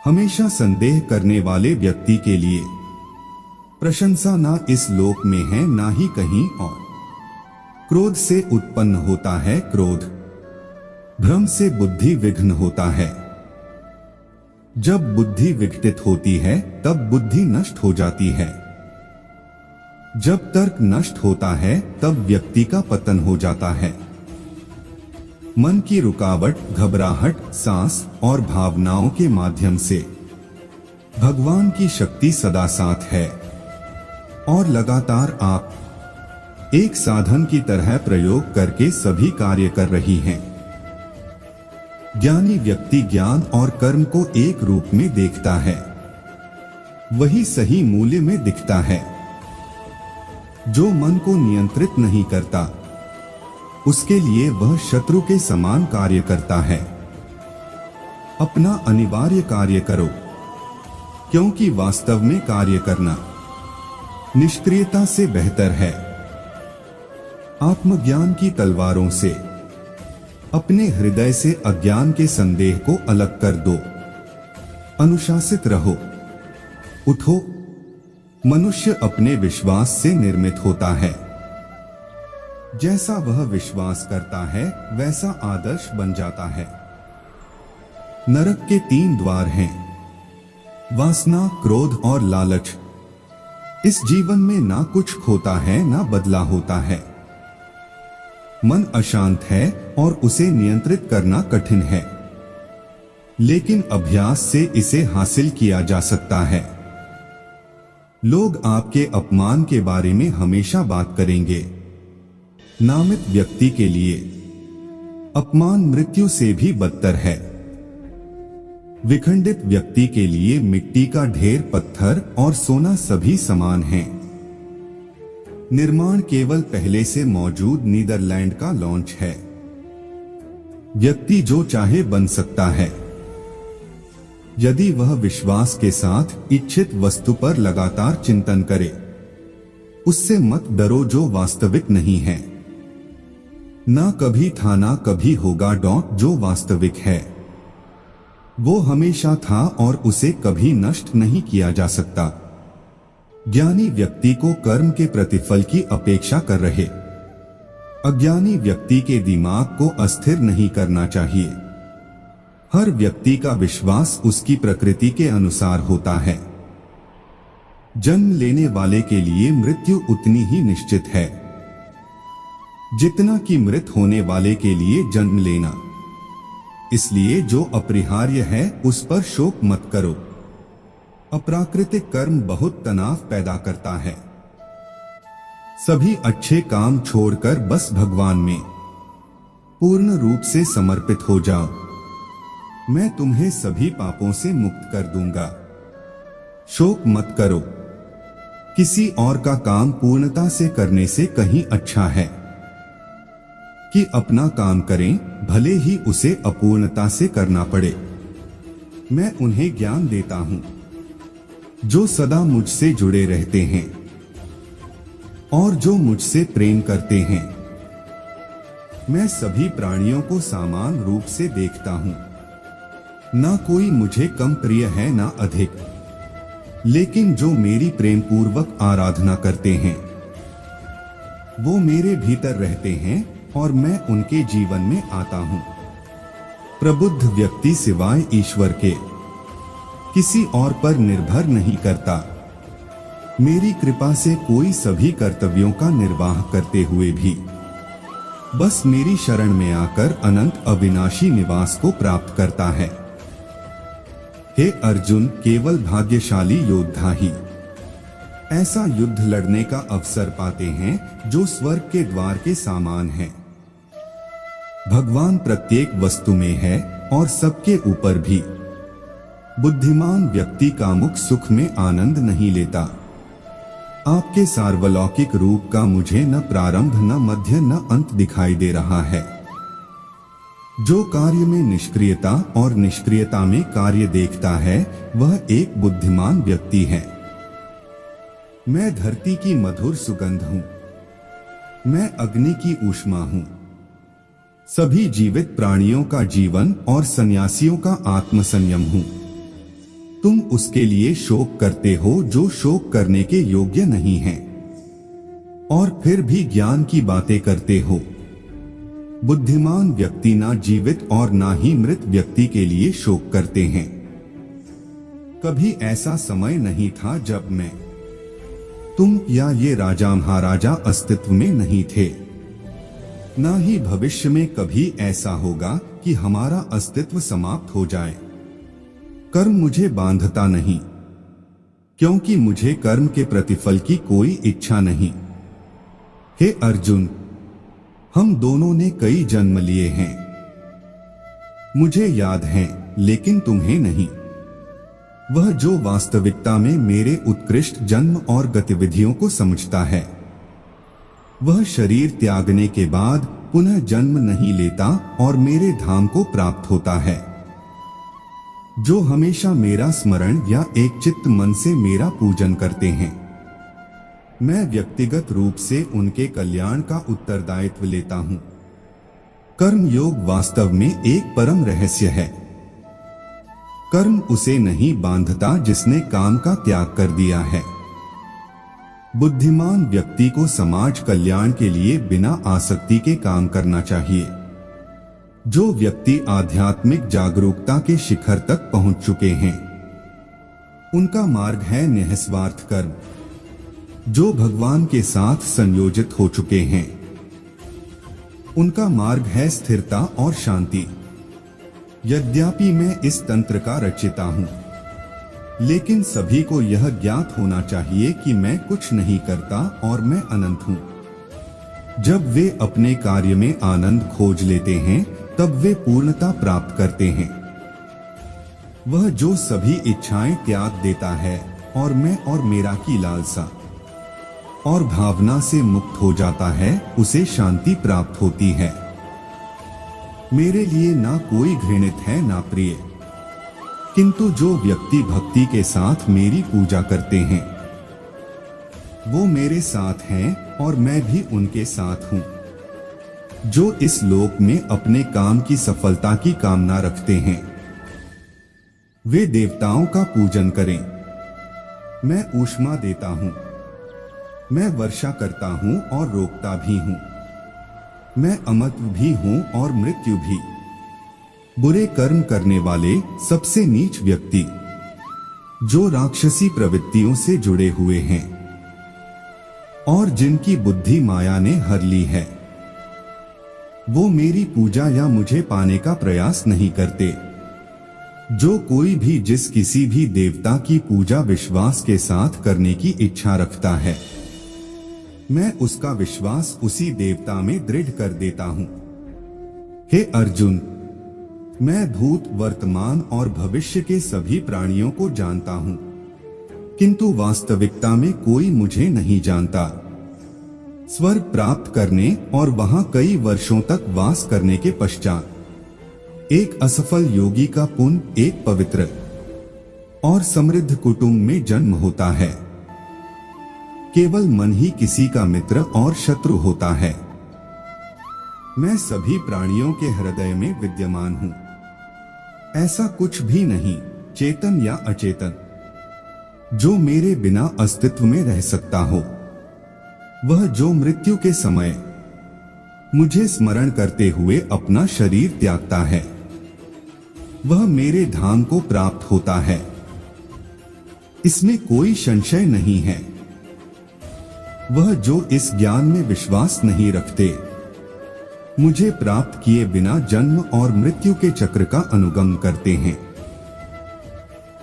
हमेशा संदेह करने वाले व्यक्ति के लिए प्रशंसा ना इस लोक में है ना ही कहीं और। क्रोध से उत्पन्न होता है क्रोध, भ्रम से बुद्धि विघ्न होता है। जब बुद्धि विघटित होती है तब बुद्धि नष्ट हो जाती है। जब तर्क नष्ट होता है तब व्यक्ति का पतन हो जाता है। मन की रुकावट, घबराहट, सांस और भावनाओं के माध्यम से भगवान की शक्ति सदा साथ है और लगातार आप एक साधन की तरह प्रयोग करके सभी कार्य कर रही हैं। ज्ञानी व्यक्ति ज्ञान और कर्म को एक रूप में देखता है, वही सही मूल्य में दिखता है। जो मन को नियंत्रित नहीं करता, उसके लिए वह शत्रु के समान कार्य करता है। अपना अनिवार्य कार्य करो, क्योंकि वास्तव में कार्य करना निष्क्रियता से बेहतर है। आत्मज्ञान की तलवारों से अपने हृदय से अज्ञान के संदेह को अलग कर दो। अनुशासित रहो, उठो। मनुष्य अपने विश्वास से निर्मित होता है। जैसा वह विश्वास करता है वैसा आदर्श बन जाता है। नरक के 3 द्वार हैं, वासना, क्रोध और लालच। इस जीवन में ना कुछ खोता है ना बदला होता है। मन अशांत है और उसे नियंत्रित करना कठिन है, लेकिन अभ्यास से इसे हासिल किया जा सकता है। लोग आपके अपमान के बारे में हमेशा बात करेंगे। नामित व्यक्ति के लिए अपमान मृत्यु से भी बदतर है। विखंडित व्यक्ति के लिए मिट्टी का ढेर, पत्थर और सोना सभी समान हैं। निर्माण केवल पहले से मौजूद नीदरलैंड का लॉन्च है। व्यक्ति जो चाहे बन सकता है, यदि वह विश्वास के साथ इच्छित वस्तु पर लगातार चिंतन करे। उससे मत डरो जो वास्तविक नहीं है। ना कभी था ना कभी होगा। जो वास्तविक है वो हमेशा था और उसे कभी नष्ट नहीं किया जा सकता। ज्ञानी व्यक्ति को कर्म के प्रतिफल की अपेक्षा कर रहे। अज्ञानी व्यक्ति के दिमाग को अस्थिर नहीं करना चाहिए। हर व्यक्ति का विश्वास उसकी प्रकृति के अनुसार होता है। जन्म लेने वाले के लिए मृत्यु उतनी ही निश्चित है जितना कि मृत होने वाले के लिए जन्म लेना। इसलिए जो अपरिहार्य है उस पर शोक मत करो। अप्राकृतिक कर्म बहुत तनाव पैदा करता है। सभी अच्छे काम छोड़कर बस भगवान में पूर्ण रूप से समर्पित हो जाओ। मैं तुम्हें सभी पापों से मुक्त कर दूंगा। शोक मत करो। किसी और का काम पूर्णता से करने से कहीं अच्छा है कि अपना काम करें, भले ही उसे अपूर्णता से करना पड़े। मैं उन्हें ज्ञान देता हूं जो सदा मुझसे जुड़े रहते हैं और जो मुझसे प्रेम करते हैं। मैं सभी प्राणियों को समान रूप से देखता हूं। ना कोई मुझे कम प्रिय है ना अधिक, लेकिन जो मेरी प्रेम पूर्वक आराधना करते हैं वो मेरे भीतर रहते हैं और मैं उनके जीवन में आता हूं। प्रबुद्ध व्यक्ति सिवाय ईश्वर के किसी और पर निर्भर नहीं करता। मेरी कृपा से कोई सभी कर्तव्यों का निर्वाह करते हुए भी बस मेरी शरण में आकर अनंत अविनाशी निवास को प्राप्त करता है। हे अर्जुन, केवल भाग्यशाली योद्धा ही ऐसा युद्ध लड़ने का अवसर पाते हैं जो स्वर्ग के द्वार के समान है। भगवान प्रत्येक वस्तु में है और सबके ऊपर भी। बुद्धिमान व्यक्ति कामुक सुख में आनंद नहीं लेता। आपके सार्वलौकिक रूप का मुझे न प्रारंभ न मध्य न अंत दिखाई दे रहा है। जो कार्य में निष्क्रियता और निष्क्रियता में कार्य देखता है वह एक बुद्धिमान व्यक्ति है। मैं धरती की मधुर सुगंध हूं। मैं अग्नि की ऊष्मा हूं। सभी जीवित प्राणियों का जीवन और सन्यासियों का आत्मसंयम हूं। तुम उसके लिए शोक करते हो जो शोक करने के योग्य नहीं है, और फिर भी ज्ञान की बातें करते हो। बुद्धिमान व्यक्ति ना जीवित और ना ही मृत व्यक्ति के लिए शोक करते हैं। कभी ऐसा समय नहीं था जब मैं, तुम या ये राजा महाराजा अस्तित्व में नहीं थे। ना ही भविष्य में कभी ऐसा होगा कि हमारा अस्तित्व समाप्त हो जाए। कर्म मुझे बांधता नहीं, क्योंकि मुझे कर्म के प्रतिफल की कोई इच्छा नहीं। हे अर्जुन, हम दोनों ने कई जन्म लिए हैं। मुझे याद है, लेकिन तुम्हें नहीं। वह जो वास्तविकता में मेरे उत्कृष्ट जन्म और गतिविधियों को समझता है, वह शरीर त्यागने के बाद पुनः जन्म नहीं लेता और मेरे धाम को प्राप्त होता है। जो हमेशा मेरा स्मरण या एक चित्त मन से मेरा पूजन करते हैं, मैं व्यक्तिगत रूप से उनके कल्याण का उत्तरदायित्व लेता हूं। कर्म योग वास्तव में एक परम रहस्य है। कर्म उसे नहीं बांधता जिसने काम का त्याग कर दिया है। बुद्धिमान व्यक्ति को समाज कल्याण के लिए बिना आसक्ति के काम करना चाहिए। जो व्यक्ति आध्यात्मिक जागरूकता के शिखर तक पहुंच चुके हैं, उनका मार्ग है निस्वार्थ कर्म। जो भगवान के साथ संयोजित हो चुके हैं, उनका मार्ग है स्थिरता और शांति। यद्यपि मैं इस तंत्र का रचयिता हूं, लेकिन सभी को यह ज्ञात होना चाहिए कि मैं कुछ नहीं करता और मैं अनंत हूं। जब वे अपने कार्य में आनंद खोज लेते हैं, तब वे पूर्णता प्राप्त करते हैं। वह जो सभी इच्छाएं त्याग देता है और मैं और मेरा की लालसा और भावना से मुक्त हो जाता है, उसे शांति प्राप्त होती है। मेरे लिए ना कोई घृणित है ना प्रिय, किंतु जो व्यक्ति भक्ति के साथ मेरी पूजा करते हैं, वो मेरे साथ हैं और मैं भी उनके साथ हूं। जो इस लोक में अपने काम की सफलता की कामना रखते हैं, वे देवताओं का पूजन करें। मैं ऊष्मा देता हूं, मैं वर्षा करता हूं और रोकता भी हूं। मैं अमृत भी हूं और मृत्यु भी। बुरे कर्म करने वाले सबसे नीच व्यक्ति, जो राक्षसी प्रवृत्तियों से जुड़े हुए हैं और जिनकी बुद्धि माया ने हर ली है, वो मेरी पूजा या मुझे पाने का प्रयास नहीं करते। जो कोई भी जिस किसी भी देवता की पूजा विश्वास के साथ करने की इच्छा रखता है, मैं उसका विश्वास उसी देवता में दृढ़ कर देता हूं। हे अर्जुन, मैं भूत, वर्तमान और भविष्य के सभी प्राणियों को जानता हूं, किंतु वास्तविकता में कोई मुझे नहीं जानता। स्वर्ग प्राप्त करने और वहां कई वर्षों तक वास करने के पश्चात एक असफल योगी का पुण्य एक पवित्र और समृद्ध कुटुंब में जन्म होता है। केवल मन ही किसी का मित्र और शत्रु होता है। मैं सभी प्राणियों के हृदय में विद्यमान हूं। ऐसा कुछ भी नहीं, चेतन या अचेतन, जो मेरे बिना अस्तित्व में रह सकता हो। वह जो मृत्यु के समय मुझे स्मरण करते हुए अपना शरीर त्यागता है, वह मेरे धाम को प्राप्त होता है। इसमें कोई संशय नहीं है। वह जो इस ज्ञान में विश्वास नहीं रखते, मुझे प्राप्त किए बिना जन्म और मृत्यु के चक्र का अनुगमन करते हैं।